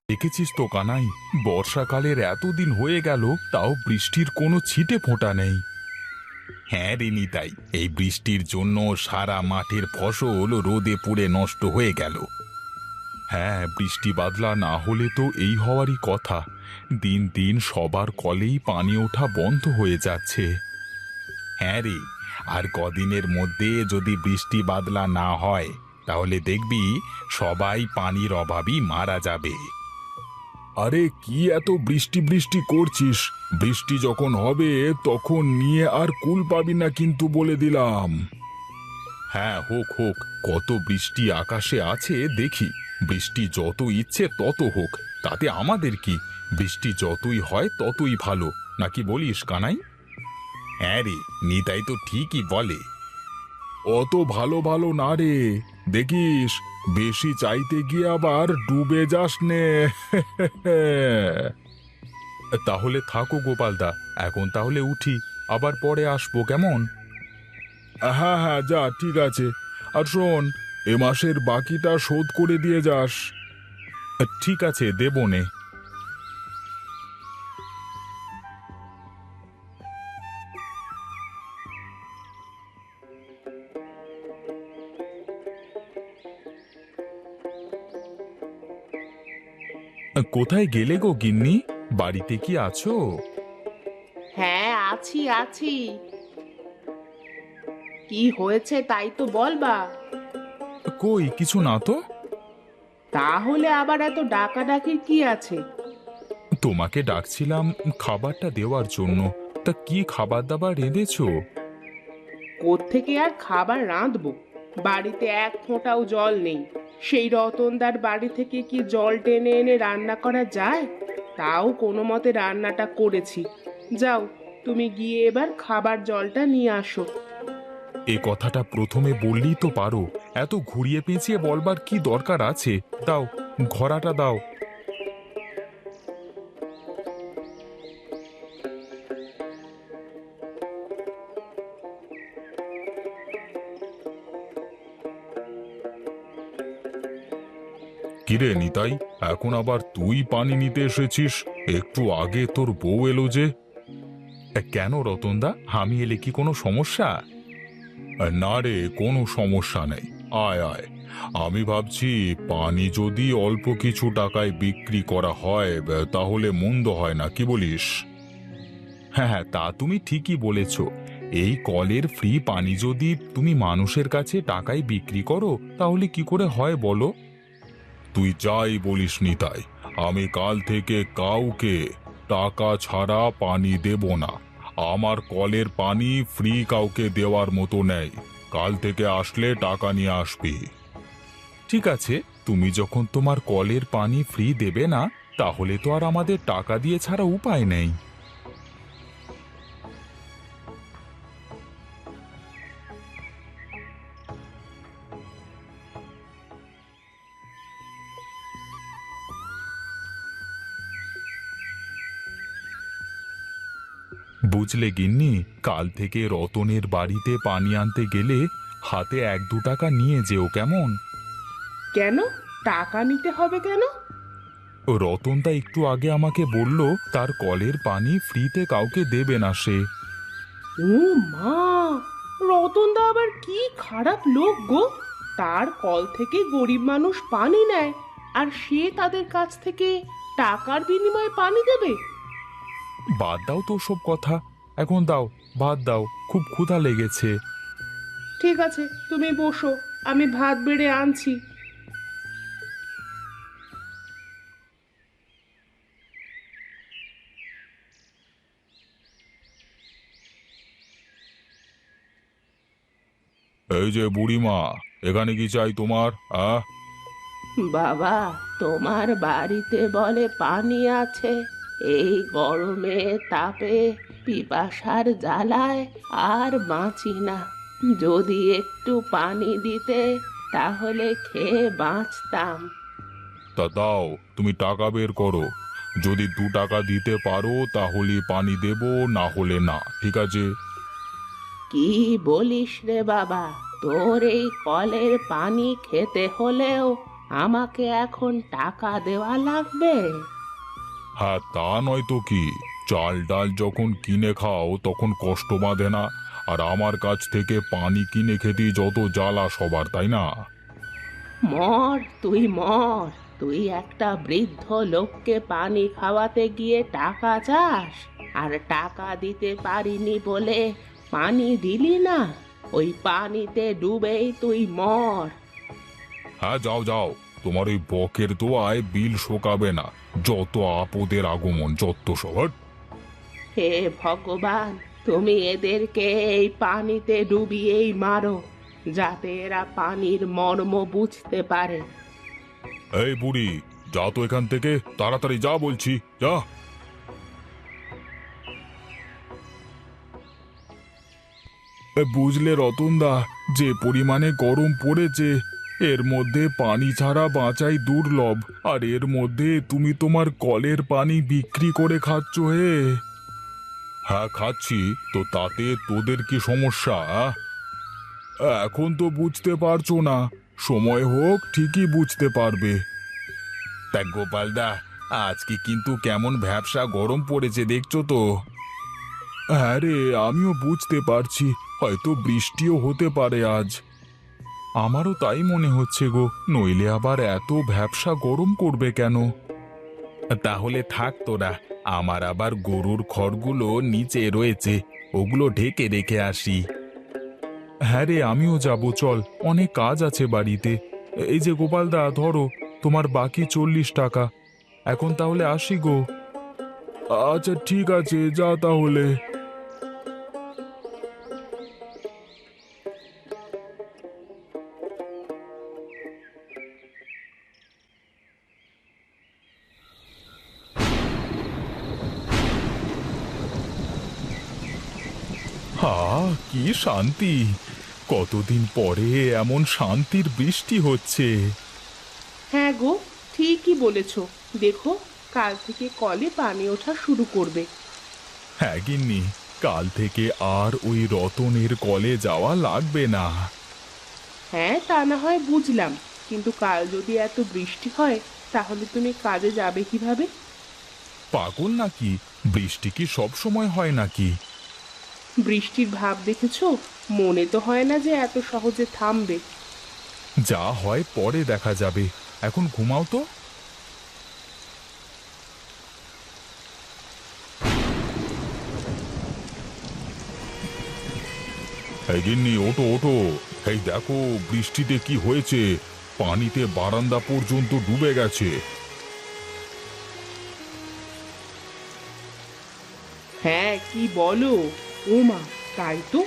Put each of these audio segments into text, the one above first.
দেখেছিস তো কানাই, বর্ষাকালের এতদিন হয়ে গেল তাও বৃষ্টির কোনো ছিটে ফোঁটা নেই। হ্যাঁ রে নিতাই, এই বৃষ্টির জন্য সারা মাঠের ফসল রোদে পুড়ে নষ্ট হয়ে গেল। হ্যাঁ, বৃষ্টি বাদলা না হলে তো এই হওয়ারই কথা। দিন দিন সবার কলেই পানি ওঠা বন্ধ হয়ে যাচ্ছে। হ্যাঁ রে, আর কদিনের মধ্যে যদি বৃষ্টি বাদলা না হয় তাহলে দেখবি সবাই পানির অভাবই মারা যাবে। আরে কি এত বৃষ্টি বৃষ্টি করছিস? বৃষ্টি যখন হবে তখন নিয়ে আর কুল পাবি না কিন্তু, বলে দিলাম। হ্যাঁ, হোক হোক, কত বৃষ্টি আকাশে আছে দেখি। বৃষ্টি যত ইচ্ছে তত হোক, তাতে আমাদের কি? বৃষ্টি যতই হয় ততই ভালো, নাকি বলিস কানাই? হ্যাঁ রে, নিতাই তো ঠিকই বলে। অত ভালো ভালো না রে, দেখিস বেশি চাইতে গিয়ে আবার ডুবে যাস নে। তাহলে থাকো গোপালদা, এখন তাহলে উঠি, আবার পরে আসবো কেমন? হ্যাঁ হ্যাঁ, যা, ঠিক আছে। আর শোন, এ মাসের বাকিটা শোধ করে দিয়ে যাস। ঠিক আছে, দেবো নে। কোথায় গেলে গো গিন্নি? বাড়িতে কি আছো? হ্যাঁ, আছি আছি। কি হয়েছে তাই তো বলবা। কই কিছু না তো। তাহলে আবার এত ডাকাডাকির কি আছে? তোমাকে ডাকছিলাম খাবারটা দেওয়ার জন্য। তা কি খাবার দাবার রেঁধেছো? কোত্থেকে আর খাবার রাঁধবো? বাড়িতে এক ফোঁটাও জল নেই। সেই রতনদার বাড়ি থেকে কি জল টেনে এনে রান্না করা যায়? তাও কোনো মতে রান্নাটা করেছি। যাও, তুমি গিয়ে এবার খাবার জলটা নিয়ে আসো। এ কথাটা প্রথমে বললেই তো পারো, এত ঘুরিয়ে পেঁচিয়ে বলবার কি দরকার আছে? দাও, ঘড়াটা দাও। কিরে নিতাই, এখন আবার তুই পানি নিতে এসেছিস? একটু আগে তোর বউ এলো যে। কেন রতনদা, আমি এলে কি কোনো সমস্যা? না রে, কোনো সমস্যা নেই। আয় আয়। আমি ভাবছি পানি যদি অল্প কিছু টাকায় বিক্রি করা হয় তাহলে মন্দ হয় না, কি বলিস? হ্যাঁ হ্যাঁ, তা তুমি ঠিকই বলেছ। এই কলের ফ্রি পানি যদি তুমি মানুষের কাছে টাকায় বিক্রি করো তাহলে কি করে হয় বলো? তুই যাই বলিস নিতাই, আমি কাল থেকে কাউকে টাকা ছাড়া পানি দেব না। আমার কলের পানি ফ্রি কাউকে দেওয়ার মতো নেই। কাল থেকে আসলে টাকা নিয়ে আসবি। ঠিক আছে, তুমি যখন তোমার কলের পানি ফ্রি দেবে না, তাহলে তো আর আমাদের টাকা দিয়ে ছাড়া উপায় নেই। বুঝলে গিন্নি, কাল থেকে রতনের বাড়িতে পানি আনতে গেলে হাতে 1-2 টাকা নিয়ে যেও কেমন? কেন? টাকা নিতে হবে কেন? রতনদা একটু আগে আমাকে বলল তার কলের পানি ফ্রিতে কাউকে দেবে না সে। ও মা! রতনদা আবার কি খারাপ লোক গো! তার কল থেকে গরিব মানুষ পানি নেয়, আর সে তাদের কাছ থেকে টাকার বিনিময়ে পানি দেবে? বাদ দাও তো সব কথা, এখন দাও, ভাত দাও, খুব ক্ষুধা লেগেছে। ঠিক আছে, তুমি বসো, আমি ভাত বেড়ে আনছি। এই যে বুড়িমা, এখানে কি চাই তোমার? বাবা, তোমার বাড়িতে বলে পানি আছে? এই গরমে তাপে পিপাসার জ্বালায় আর বাঁচি না। যদি একটু পানি দিতে তাহলে খেয়ে বাঁচতাম। তা দাও, তুমি টাকা বের করো। যদি 2 টাকা দিতে পারো তাহলে পানি দেব, না হলে না, ঠিক আছে? কি বলিস রে বাবা? তোর এই কলের পানি খেতে হলেও আমাকে এখন টাকা দেওয়া লাগবে? হ্যাঁ, তা নয় তো কি। চাল ডাল যখন কিনে খাও তখন কষ্ট বাঁধে না, আর আমার কাছ থেকে পানি কিনে খেতেই যত জ্বালা সবার, তাই না? মর তুই মর, তুই একটা বৃদ্ধ লোককে পানি খাওয়াতে গিয়ে টাকা চাস, আর টাকা দিতে পারিনি বলে পানি দিলি না? ওই পানিতে ডুবেই তুই মর। হ্যাঁ, যাও যাও, তোমার ওই বকের দোয়ায় বিল শোকাবে না। যত আপদের আগমন, যত সবার। হে ভগবান, তুমি এদেরকে এই পানিতে ডুবিয়েই মারো, যাতে এরা পানির মর্ম বুঝতে পারে। এই বুড়ি, যা তো এখান থেকে, তাড়াতাড়ি যা বলছি, যা। বুঝলে রতনদা, যে পরিমাণে গরম পড়েছে, এর মধ্যে পানি ছাড়া বাঁচাই দুর্লভ। আর এর মধ্যে তুমি তোমার কলের পানি বিক্রি করে খাচ্ছ হে। হ্যাঁ, খাচ্ছি তো, তাতে তোদের কি সমস্যা? এখন তো বুঝতে পারছো না, সময় হোক ঠিকই বুঝতে পারবে। তা গোপালদা, আজকে কিন্তু কেমন ভ্যাপসা গরম পড়েছে, দেখছো তো? হ্যাঁ রে, আমিও বুঝতে পারছি, হয়তো বৃষ্টিও হতে পারে আজ। আমারও তাই মনে হচ্ছে গো, নইলে আবার এত ভ্যাপসা গরম করবে কেন? তাহলে থাক তোরা, আমার আবার গরুর খড়গুলো নিচে রয়েছে, ওগুলো ঢেকে রেখে আসি। হ্যাঁ রে, আমিও যাব, চল, অনেক কাজ আছে বাড়িতে। এই যে গোপালদা, ধরো তোমার বাকি 40 টাকা। এখন তাহলে আসি গো। আচ্ছা ঠিক আছে, যা তাহলে। হা, কি শান্তি! কতদিন পরে এমন শান্তির বৃষ্টি হচ্ছে। হ্যাঁ গো, ঠিকই বলেছ। দেখো, কাল থেকে কলে পানি ওঠা শুরু করবে। হ্যাঁ গিন্নি, কাল থেকে আর ওই রতনের কলে যাওয়া লাগবে না। হ্যাঁ, তা না হয় বুঝলাম, কিন্তু কাল যদি এত বৃষ্টি হয়, তাহলে তুমি কাজে যাবে কিভাবে? পাগল নাকি? বৃষ্টি কি সব সময় হয় নাকি? বৃষ্টির ভাব দেখেছো? মনে তো হয় না যে এত সহজে থামবে। যা হয় পরে দেখা যাবে, এখন ঘুমাও তো। এই গিন্নি, ওঠো ওঠো। এই দেখো বৃষ্টিতে কি হয়েছে, পানিতে বারান্দা পর্যন্ত ডুবে গেছে। হ্যাঁ, কি বলো? ওমা, তাই তো।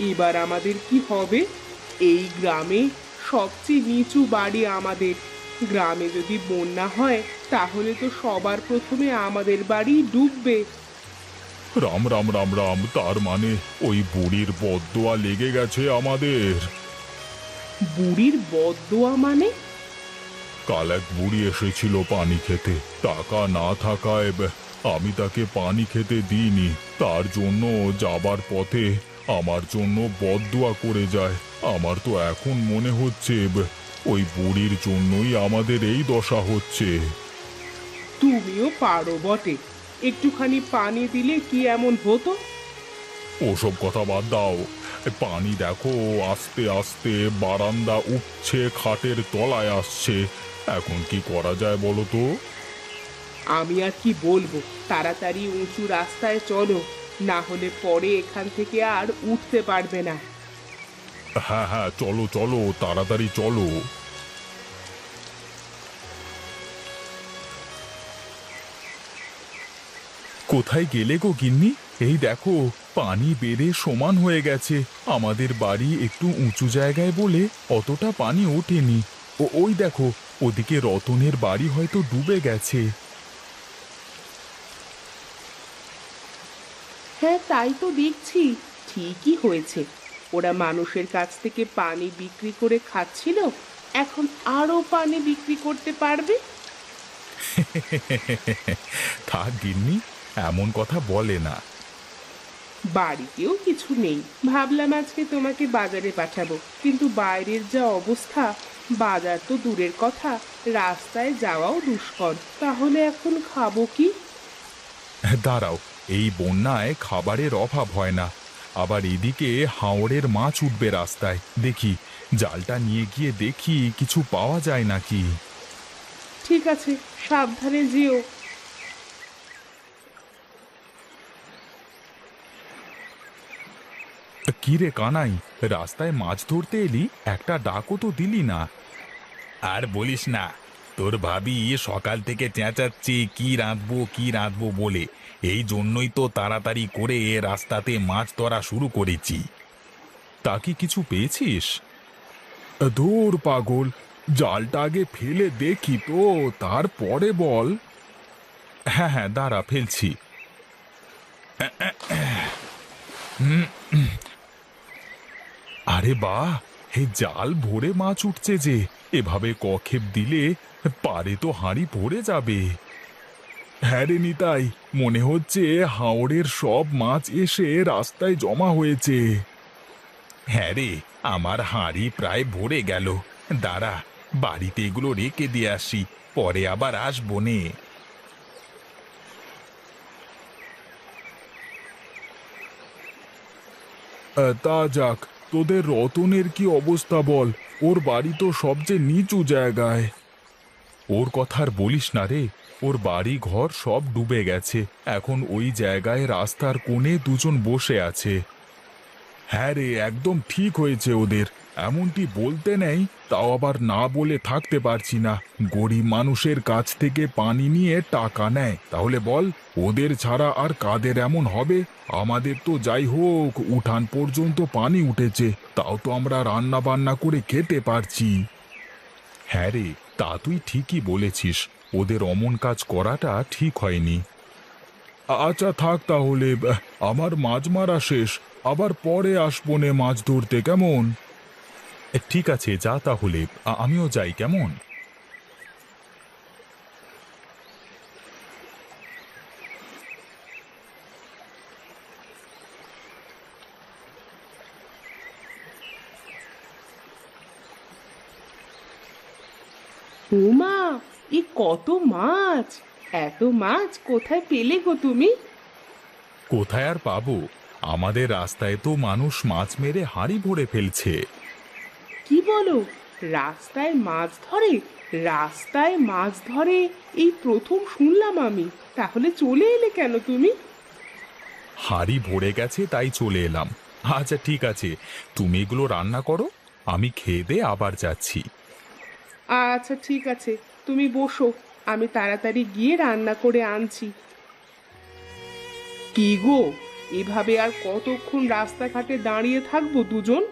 এবার আমাদের কি হবে? এই গ্রামে সবচেয়ে নিচু বাড়ি আমাদের। গ্রামে যদি বন্যা হয়, তাহলে তো সবার প্রথমে আমাদের বাড়ি ডুববে। রাম রাম রাম রাম, তার মানে ওই বুড়ির বদদোয়া লেগে গেছে আমাদের। বুড়ির বদদোয়া মানে? কাল এক বুড়ি এসেছিল পানি খেতে, টাকা না থাকায় আমি তাকে পানি খেতে দিইনি। তার জন্য যাবার পথে আমার জন্য বদদোয়া করে যায়। আমার তো এখন মনে হচ্ছে ওই বুড়ির জন্যই আমাদের এই দশা হচ্ছে। তুমিও পারো বটে, একটুখানি পানি দিলে কি এমন হতো? ওসব কথা বাদ দাও। পানি দেখো আস্তে আস্তে বারান্দা উঠছে, খাটের তলায় আসছে। এখন কি করা যায় বলো তো? আমি আর কি বলবো, তাড়াতাড়ি উঁচু রাস্তায় চলো, না হলে পরে এখান থেকে আর উঠতে পারবে না। হ্যাঁ হ্যাঁ, চলো চলো, তাড়াতাড়ি চলো। কোথায় গেলে গো গিন্নি? এই দেখো, পানি বেড়ে সমান হয়ে গেছে। আমাদের বাড়ি একটু উঁচু জায়গায় বলে অতটা পানি ওঠেনি। ওই দেখো, ওদিকে রতনের বাড়ি হয়তো ডুবে গেছে। হ্যাঁ, তাই তো দেখছি। ঠিকই হয়েছে, ওরা মানুষের কাছ থেকে পানি বিক্রি করে খাচ্ছিল, এখন আরো পানি বিক্রি করতে পারবে। থাক গিন্নি, এমন কথা বলে না। বাড়িতেও কিছু নেই। ভাবলাম আজকে তোমাকে বাজারে পাঠাবো, কিন্তু বাইরের যা অবস্থা, বাজার তো দূরের কথা, রাস্তায় যাওয়াও দুষ্কর। তাহলে এখন খাবো কি? দাঁড়াও, এই বন্যায় খাবারের অভাব হয় না, আবার এদিকে হাওরের মাছ উঠবে রাস্তায়। দেখি, জালটা নিয়ে গিয়ে দেখি কিছু পাওয়া যায় নাকি। ঠিক আছে, সাবধানে যেও। কি রে কানাই, রাস্তায় মাছ ধরতে এলি, একটা ডাকও তো দিলি না। আর বলিস না, তোর ভাবি সকাল থেকে চেঁচাচ্ছে কি রাঁধবো কি রাঁধবো বলে। এই জন্যই তো তাড়াতাড়ি করে রাস্তাতে মাছ ধরা শুরু করেছি। তা কি কিছু পেয়েছিস? ধুর পাগল, জালটা আগে ফেলে দেখি তো, তারপরে বল। হ্যাঁ হ্যাঁ, দাঁড়া ফেলছি। আরে বাহ, হে জাল ভরে মাছ উঠছে যে! এভাবে কক্ষেপ দিলে পারে তো হাঁড়ি ভরে যাবে। হ্যাঁ রে নিতাই, মনে হচ্ছে হাওরের সব মাছ এসে রাস্তায় জমা হয়েছে। হ্যাঁ রে, আমার হাঁড়ি প্রায় ভরে গেল। দাঁড়া, বাড়িতে এগুলো রেখে দিয়ে আসি, পরে আবার আসবো নে। তা যাক, তোদের রতনের কি অবস্থা বল? ওর বাড়ি তো সবচেয়ে নিচু জায়গায়। ওর কথা আর বলিস না রে, ওর বাড়ি ঘর সব ডুবে গেছে। এখন ওই জায়গায় রাস্তার কোণে দুজন বসে আছে। হ্যাঁ রে, একদম ঠিক হয়েছে ওদের। এমনটি বলতে নেই, তাও আবার না বলে থাকতে পারছি না। গরিব মানুষের কাছ থেকে পানি নিয়ে টাকা নেয়, তাহলে বল ওদের ছাড়া আর কাদের এমন হবে? আমাদের তো যাই হোক উঠান পর্যন্ত পানি উঠেছে, তাও তো আমরা রান্না বান্না করে খেতে পারছি। হ্যাঁ রে, তা তুই ঠিকই বলেছিস, ওদের অমন কাজ করাটা ঠিক হয়নি। আচ্ছা থাক তাহলে, আমার মাছ মারা শেষ, আবার পরে আসবো নে মাছ ধরতে, কেমন? ঠিক আছে, যা তাহলে, আমিও যাই, কেমন? ওমা, এ কত মাছ! এত মাছ কোথায় পেলে গো তুমি? কোথায় আর পাবো, আমাদের রাস্তায় তো মানুষ মাছ মেরে হাঁড়ি ভরে ফেলছে। কি বলো, রাস্তায় মাছ ধরে? রাস্তায় মাছ ধরে এই প্রথম শুনলাম আমি। তাহলে চলে এলে কেন তুমি? হাঁড়ি ভরে গেছে তাই চলে এলাম। আচ্ছা ঠিক আছে, তুমি এগুলো রান্না করো, আমি খেয়ে দিয়ে আবার যাচ্ছি। আচ্ছা ঠিক আছে, তুমি বসো, আমি তাড়াতাড়ি গিয়ে রান্না করে আনছি। কি গো, এভাবে আর কতক্ষণ রাস্তাঘাটে দাঁড়িয়ে থাকবো দুজন?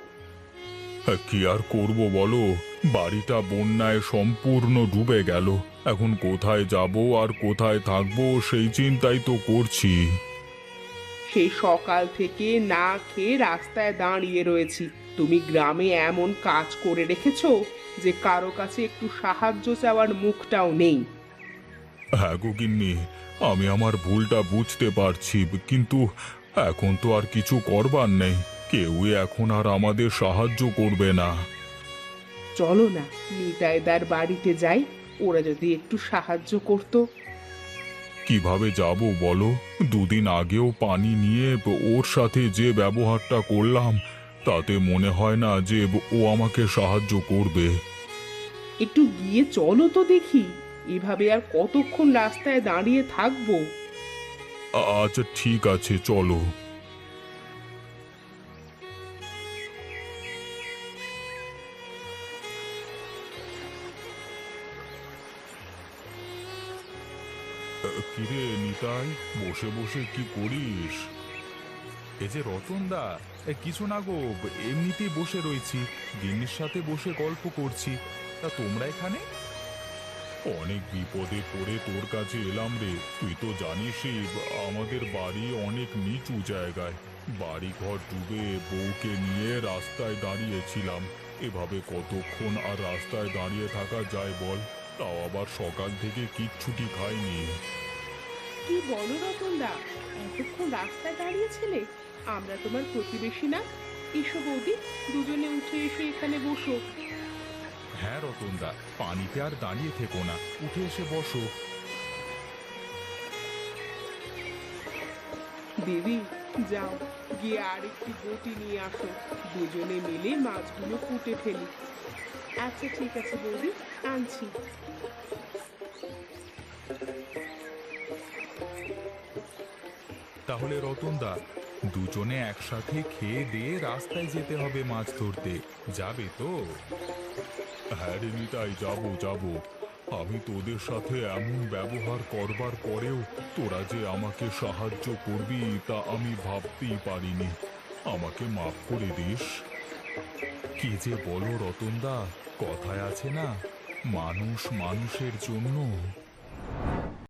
কি আর করব বলো, বাড়িটা বন্যায় সম্পূর্ণ ডুবে গেল। এখন কোথায় যাব আর কোথায় থাকবো সেই চিন্তাই তো করছি। সেই সকাল থেকে না খেয়ে রাস্তায় দাঁড়িয়ে রয়েছি। তুমি গ্রামে এমন কাজ করে রেখেছো যে কারো কাছে একটু সাহায্য চাওয়ার মুখটাও নেই। হ্যাঁ গো গিন্নি, আমি আমার ভুলটা বুঝতে পারছি, কিন্তু এখন তো আর কিছু করবার নেই। কেউই এখন আর আমাদের সাহায্য করবে না। চলো না, নিতাইদার বাড়িতে যাই, ওরা যদি একটু সাহায্য করতো। কিভাবে যাব বলো? দুদিন আগেও পানি নিয়ে ওর সাথে যে ব্যবহারটা করলাম, তাতে মনে হয় না যে ও আমাকে সাহায্য করবে। একটু গিয়ে চলো তো দেখি, এভাবে আর কতক্ষণ রাস্তায় দাঁড়িয়ে থাকবো? আচ্ছা ঠিক আছে, চলো। কিরে নিতাই, বসে বসে কি করিস? এই যে রতনদা, কিছু না গো, এমনিতেই বসে রয়েছি, গিন্নির সাথে বসে গল্প করছি। তা তোমরা এখানে? অনেক বিপদে পড়ে তোর কাছে এলাম রে। তুই তো জানিসই আমাদের বাড়ি অনেক নিচু জায়গায়, বাড়ি ঘর ডুবে বউকে নিয়ে রাস্তায় দাঁড়িয়েছিলাম। এভাবে কতক্ষণ আর রাস্তায় দাঁড়িয়ে থাকা যায় বল? তাও আবার সকাল থেকে কিচ্ছুটি খাইনি। কি বলো রতনদা, এতক্ষণ রাস্তায় দাঁড়িয়েছিলে? আমরা তোমার প্রতিবেশী না? এসো বৌদি, দুজনে উঠে এসে এখানে বসো। হ্যাঁ রতনদা, পানিতে আর দাঁড়িয়ে থেকো না, উঠে এসে বসো। দেবী, যাও গিয়ে আর একটি বটি নিয়ে আসো, দুজনে মিলে মাছগুলো কুটে ফেলি। আচ্ছা ঠিক আছে বৌদি, আনছি। তাহলে রতনদা, দুজনে একসাথে খেয়ে দিয়ে রাস্তায় যেতে হবে মাছ ধরতে, যাবে তো? হ্যাঁ রে নিতাই, যাবো যাবো। আমি তোদের সাথে এমন ব্যবহার করবার পরেও তোরা যে আমাকে সাহায্য করবি তা আমি ভাবতেই পারিনি। আমাকে মাফ করে দিস। কি যে বলো রতনদা, কথায় আছে না, মানুষ মানুষের জন্য